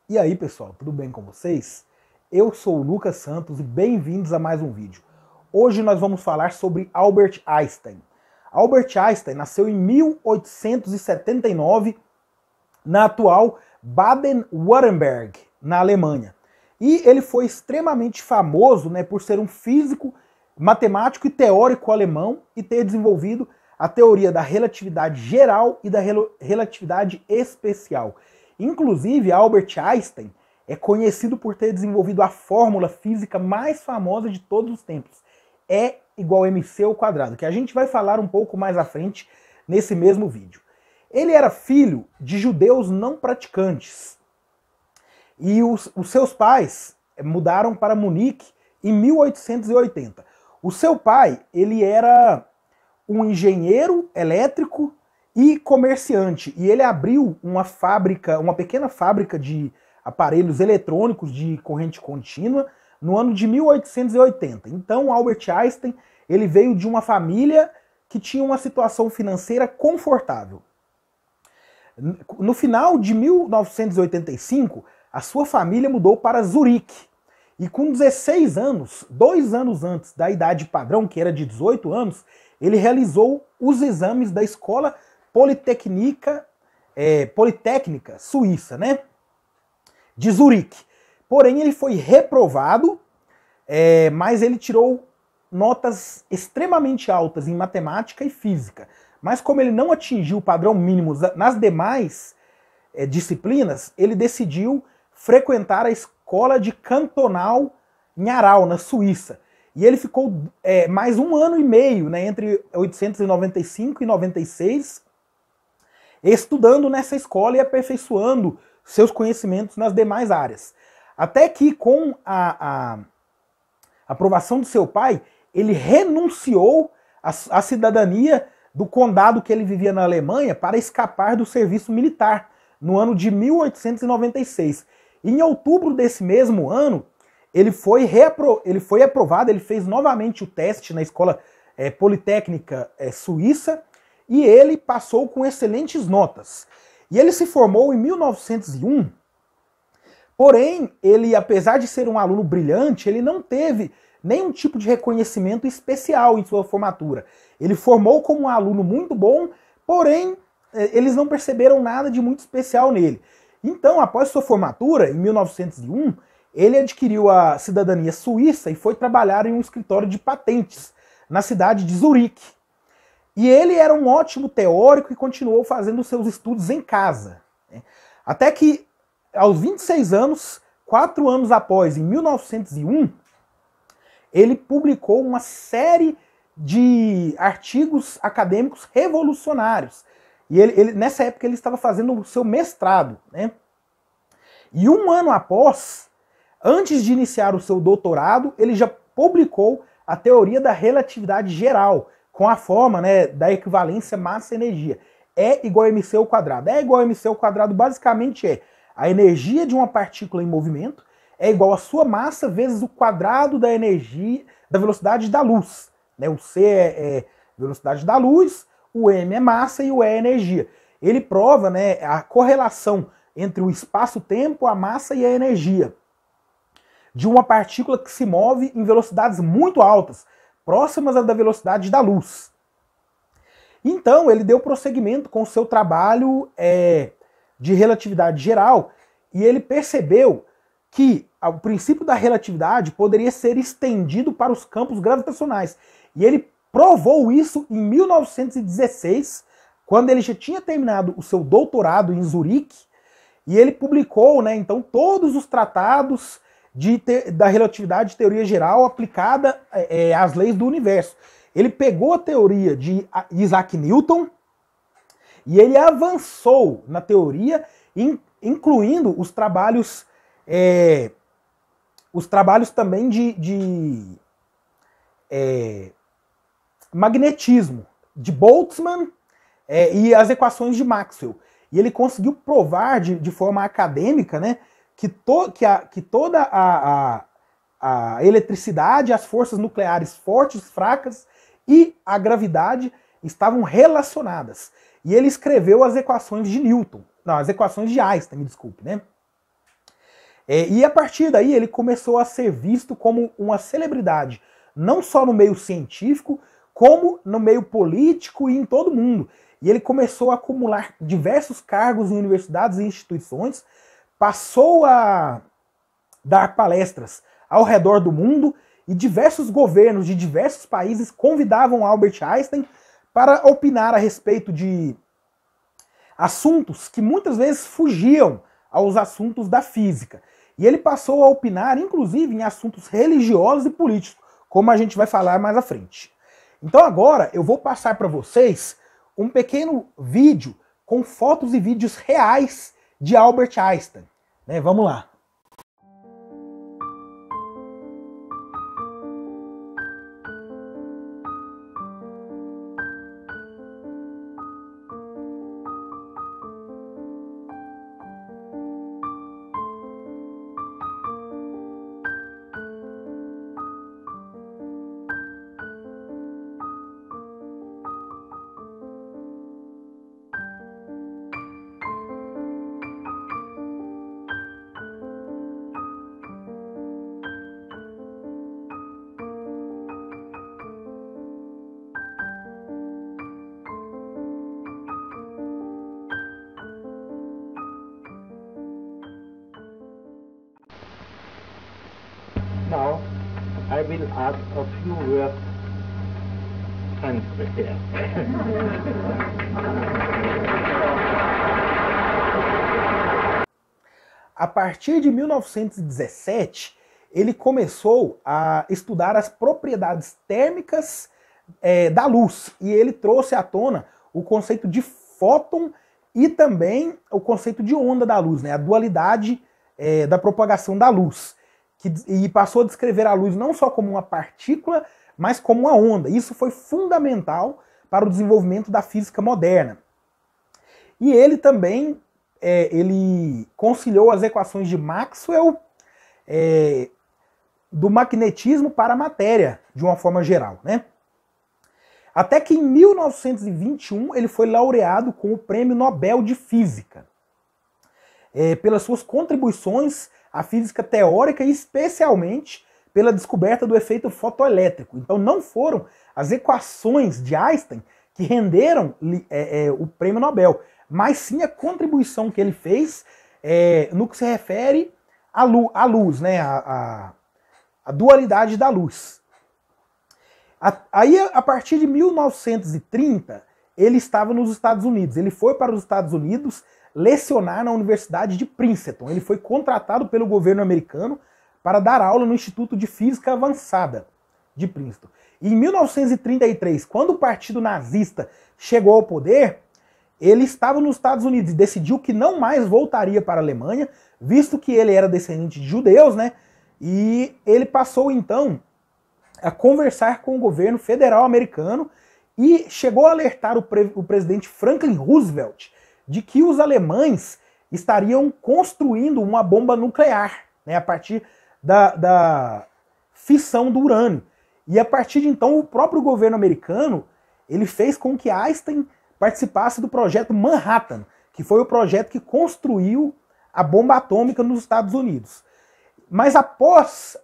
E aí, pessoal, tudo bem com vocês? Eu sou o Lucas Santos e bem-vindos a mais um vídeo. Hoje nós vamos falar sobre Albert Einstein. Albert Einstein nasceu em 1879 na atual Baden-Württemberg, na Alemanha. E ele foi extremamente famoso, por ser um físico, matemático e teórico alemão e ter desenvolvido a teoria da relatividade geral e da relatividade especial. Inclusive, Albert Einstein é conhecido por ter desenvolvido a fórmula física mais famosa de todos os tempos. E igual a mc ao quadrado, que a gente vai falar um pouco mais à frente nesse mesmo vídeo. Ele era filho de judeus não praticantes. E os seus pais mudaram para Munique em 1880. O seu pai, ele era um engenheiro elétrico e comerciante. E ele abriu uma pequena fábrica de aparelhos eletrônicos de corrente contínua no ano de 1880. Então, Albert Einstein, ele veio de uma família que tinha uma situação financeira confortável. No final de 1985, a sua família mudou para Zurique. E com 16 anos, 2 anos antes da idade padrão, que era de 18 anos, ele realizou os exames da Escola Politécnica Suíça, de Zurique. Porém, ele foi reprovado, mas ele tirou notas extremamente altas em matemática e física. Mas como ele não atingiu o padrão mínimo nas demais disciplinas, ele decidiu frequentar a escola de cantonal em Aarau, na Suíça. E ele ficou mais 1 ano e meio, entre 1895 e 96, estudando nessa escola e aperfeiçoando seus conhecimentos nas demais áreas. Até que, com a aprovação do seu pai, ele renunciou à cidadania do condado que ele vivia na Alemanha para escapar do serviço militar, no ano de 1896. E em outubro desse mesmo ano, ele foi aprovado, ele fez novamente o teste na Escola Politécnica Suíça e ele passou com excelentes notas. E ele se formou em 1901, porém, ele, apesar de ser um aluno brilhante, ele não teve nenhum tipo de reconhecimento especial em sua formatura. Ele formou como um aluno muito bom, porém, eles não perceberam nada de muito especial nele. Então, após sua formatura, em 1901, ele adquiriu a cidadania suíça e foi trabalhar em um escritório de patentes na cidade de Zurique. E ele era um ótimo teórico e continuou fazendo seus estudos em casa. Até que, aos 26 anos, 4 anos após, em 1901, ele publicou uma série de artigos acadêmicos revolucionários. E nessa época ele estava fazendo o seu mestrado. E 1 ano após, antes de iniciar o seu doutorado, ele já publicou a teoria da relatividade geral, com a forma da equivalência massa-energia. E igual a mc ao quadrado. E igual a mc ao quadrado basicamente é a energia de uma partícula em movimento é igual a sua massa vezes o quadrado da energia, da velocidade da luz. O c é velocidade da luz, o m é massa e o e é energia. Ele prova a correlação entre o espaço-tempo, a massa e a energia de uma partícula que se move em velocidades muito altas, próximas à da velocidade da luz. Então, ele deu prosseguimento com o seu trabalho de relatividade geral e ele percebeu que o princípio da relatividade poderia ser estendido para os campos gravitacionais. E ele provou isso em 1916, quando ele já tinha terminado o seu doutorado em Zurique, e ele publicou, então, todos os tratados da relatividade de teoria geral aplicada às leis do universo. Ele pegou a teoria de Isaac Newton e ele avançou na teoria, incluindo os trabalhos também de magnetismo, de Boltzmann e as equações de Maxwell. E ele conseguiu provar de forma acadêmica que toda a eletricidade, as forças nucleares fortes, fracas e a gravidade estavam relacionadas. E ele escreveu as equações de Newton. Não, as equações de Einstein, me desculpe, E a partir daí ele começou a ser visto como uma celebridade, não só no meio científico, como no meio político e em todo mundo. E ele começou a acumular diversos cargos em universidades e instituições, passou a dar palestras ao redor do mundo, e diversos governos de diversos países convidavam Albert Einstein para opinar a respeito de assuntos que muitas vezes fugiam aos assuntos da física. E ele passou a opinar, inclusive, em assuntos religiosos e políticos, como a gente vai falar mais à frente. Então agora eu vou passar para vocês um pequeno vídeo com fotos e vídeos reais de Albert Einstein. Vamos lá. Now, I will ask a few words unprepared. A partir de 1917, ele começou a estudar as propriedades térmicas da luz. E ele trouxe à tona o conceito de fóton e também o conceito de onda da luz, a dualidade da propagação da luz. E passou a descrever a luz não só como uma partícula, mas como uma onda. Isso foi fundamental para o desenvolvimento da física moderna. E ele também ele conciliou as equações de Maxwell do magnetismo para a matéria, de uma forma geral. Até que em 1921 ele foi laureado com o Prêmio Nobel de Física, pelas suas contribuições à física teórica e especialmente pela descoberta do efeito fotoelétrico. Então não foram as equações de Einstein que renderam o Prêmio Nobel, mas sim a contribuição que ele fez no que se refere à luz, a dualidade da luz. Aí, a partir de 1930, ele estava nos Estados Unidos. Ele foi para os Estados Unidos lecionar na Universidade de Princeton. Ele foi contratado pelo governo americano para dar aula no Instituto de Física Avançada de Princeton. E em 1933, quando o Partido Nazista chegou ao poder, ele estava nos Estados Unidos e decidiu que não mais voltaria para a Alemanha, visto que ele era descendente de judeus, E ele passou então a conversar com o governo federal americano e chegou a alertar o presidente Franklin Roosevelt de que os alemães estariam construindo uma bomba nuclear, a partir da fissão do urânio. E a partir de então, o próprio governo americano ele fez com que Einstein participasse do projeto Manhattan, que foi o projeto que construiu a bomba atômica nos Estados Unidos. Mas após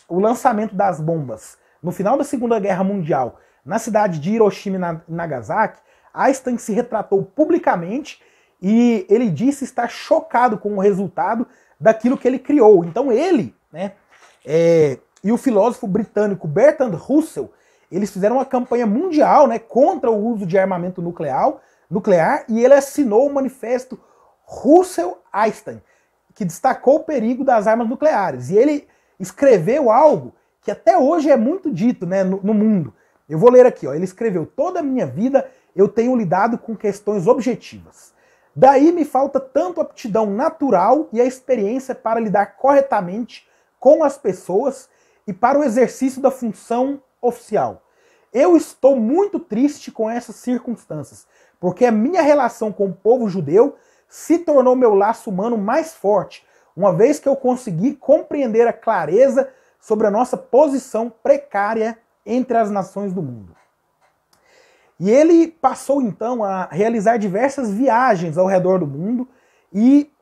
o lançamento das bombas no final da Segunda Guerra Mundial na cidade de Hiroshima e Nagasaki, Einstein se retratou publicamente e ele disse estar chocado com o resultado daquilo que ele criou. Então ele, e o filósofo britânico Bertrand Russell, eles fizeram uma campanha mundial, contra o uso de armamento nuclear, e ele assinou o manifesto Russell-Einstein, que destacou o perigo das armas nucleares. E ele escreveu algo que até hoje é muito dito no mundo. Eu vou ler aqui, ele escreveu: toda a minha vida eu tenho lidado com questões objetivas. Daí me falta tanto a aptidão natural e a experiência para lidar corretamente com as pessoas e para o exercício da função oficial. Eu estou muito triste com essas circunstâncias, porque a minha relação com o povo judeu se tornou meu laço humano mais forte, uma vez que eu consegui compreender a clareza sobre a nossa posição precária entre as nações do mundo. E ele passou então a realizar diversas viagens ao redor do mundo e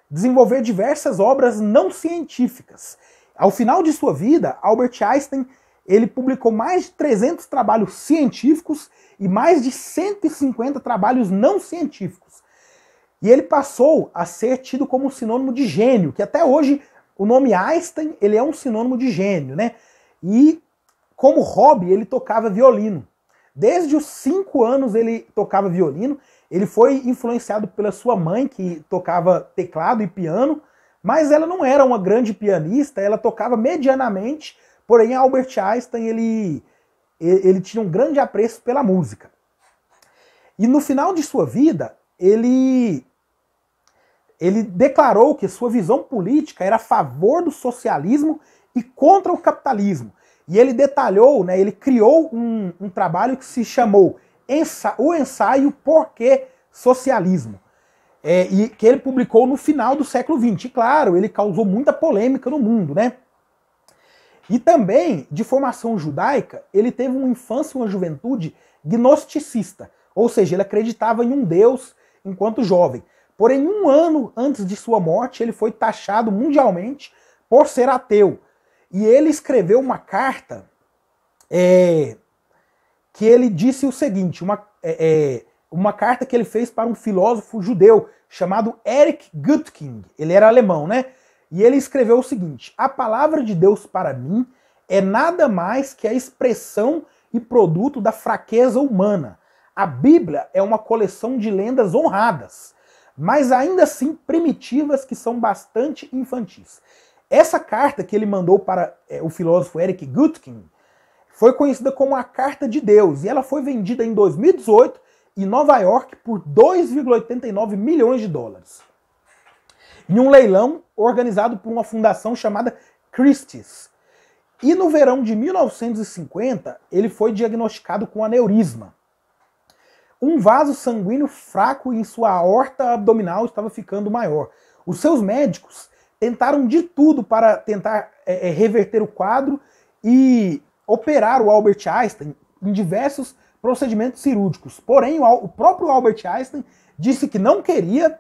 desenvolver diversas obras não científicas. Ao final de sua vida, Albert Einstein ele publicou mais de 300 trabalhos científicos e mais de 150 trabalhos não científicos. E ele passou a ser tido como um sinônimo de gênio, que até hoje o nome Einstein ele é um sinônimo de gênio, né? E como hobby ele tocava violino. Desde os 5 anos ele tocava violino. Ele foi influenciado pela sua mãe, que tocava teclado e piano, mas ela não era uma grande pianista, ela tocava medianamente, porém Albert Einstein ele tinha um grande apreço pela música. E no final de sua vida, ele declarou que sua visão política era a favor do socialismo e contra o capitalismo. E ele detalhou, né, ele criou um trabalho que se chamou O Ensaio Por que Socialismo, e que ele publicou no final do século XX. E claro, ele causou muita polêmica no mundo, né? E também, de formação judaica, ele teve uma infância e uma juventude gnosticista, ou seja, ele acreditava em um Deus enquanto jovem. Porém, 1 ano antes de sua morte, ele foi taxado mundialmente por ser ateu. E ele escreveu uma carta que ele disse o seguinte, uma carta que ele fez para um filósofo judeu chamado Erich Güttking. Ele era alemão, né? E ele escreveu o seguinte: a palavra de Deus para mim é nada mais que a expressão e produto da fraqueza humana. A Bíblia é uma coleção de lendas honradas, mas ainda assim primitivas, que são bastante infantis. Essa carta que ele mandou para o filósofo Erich Güttking foi conhecida como a Carta de Deus, e ela foi vendida em 2018 em Nova York por 2,89 milhões de dólares. Em um leilão organizado por uma fundação chamada Christie's. E no verão de 1950, ele foi diagnosticado com aneurisma. Um vaso sanguíneo fraco em sua aorta abdominal estava ficando maior. Os seus médicos tentaram de tudo para tentar reverter o quadro e operar o Albert Einstein em diversos procedimentos cirúrgicos. Porém, o próprio Albert Einstein disse que não queria,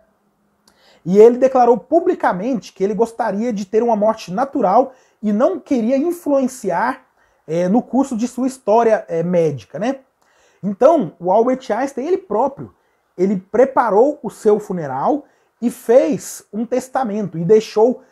e ele declarou publicamente que ele gostaria de ter uma morte natural e não queria influenciar no curso de sua história médica, né? Então, o Albert Einstein, ele próprio, ele preparou o seu funeral e fez um testamento e deixou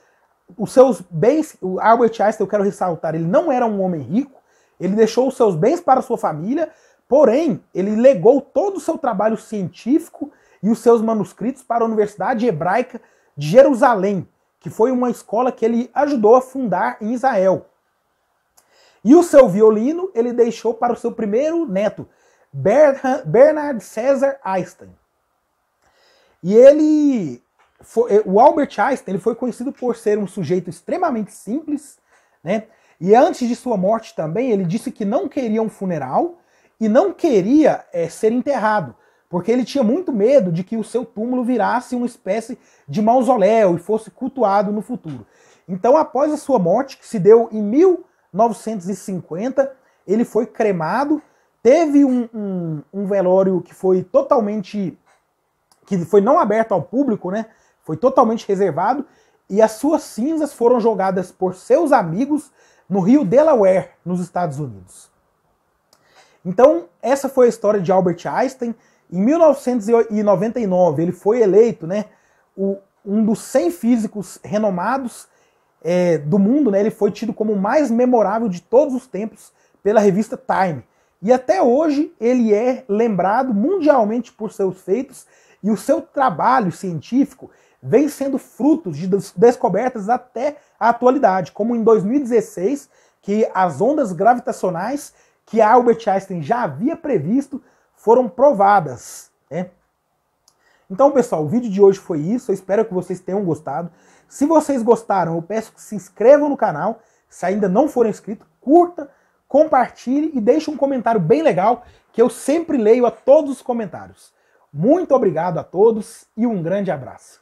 os seus bens. O Albert Einstein, eu quero ressaltar, ele não era um homem rico, ele deixou os seus bens para sua família, porém, ele legou todo o seu trabalho científico e os seus manuscritos para a Universidade Hebraica de Jerusalém, que foi uma escola que ele ajudou a fundar em Israel. E o seu violino ele deixou para o seu primeiro neto, Bernard Cesar Einstein. E o Albert Einstein ele foi conhecido por ser um sujeito extremamente simples, né? E antes de sua morte também, ele disse que não queria um funeral e não queria ser enterrado, porque ele tinha muito medo de que o seu túmulo virasse uma espécie de mausoléu e fosse cultuado no futuro. Então, após a sua morte, que se deu em 1950, ele foi cremado, teve um velório que foi totalmente, que foi não aberto ao público, né? Foi totalmente reservado, e as suas cinzas foram jogadas por seus amigos no rio Delaware, nos Estados Unidos. Então, essa foi a história de Albert Einstein. Em 1999, ele foi eleito, né, um dos 100 físicos renomados do mundo, né? Ele foi tido como o mais memorável de todos os tempos pela revista Time. E até hoje ele é lembrado mundialmente por seus feitos, e o seu trabalho científico vem sendo frutos de descobertas até a atualidade, como em 2016, que as ondas gravitacionais que Albert Einstein já havia previsto foram provadas, né? Então, pessoal, o vídeo de hoje foi isso. Eu espero que vocês tenham gostado. Se vocês gostaram, eu peço que se inscrevam no canal. Se ainda não forem inscritos, curta, compartilhe e deixe um comentário bem legal, que eu sempre leio a todos os comentários. Muito obrigado a todos e um grande abraço.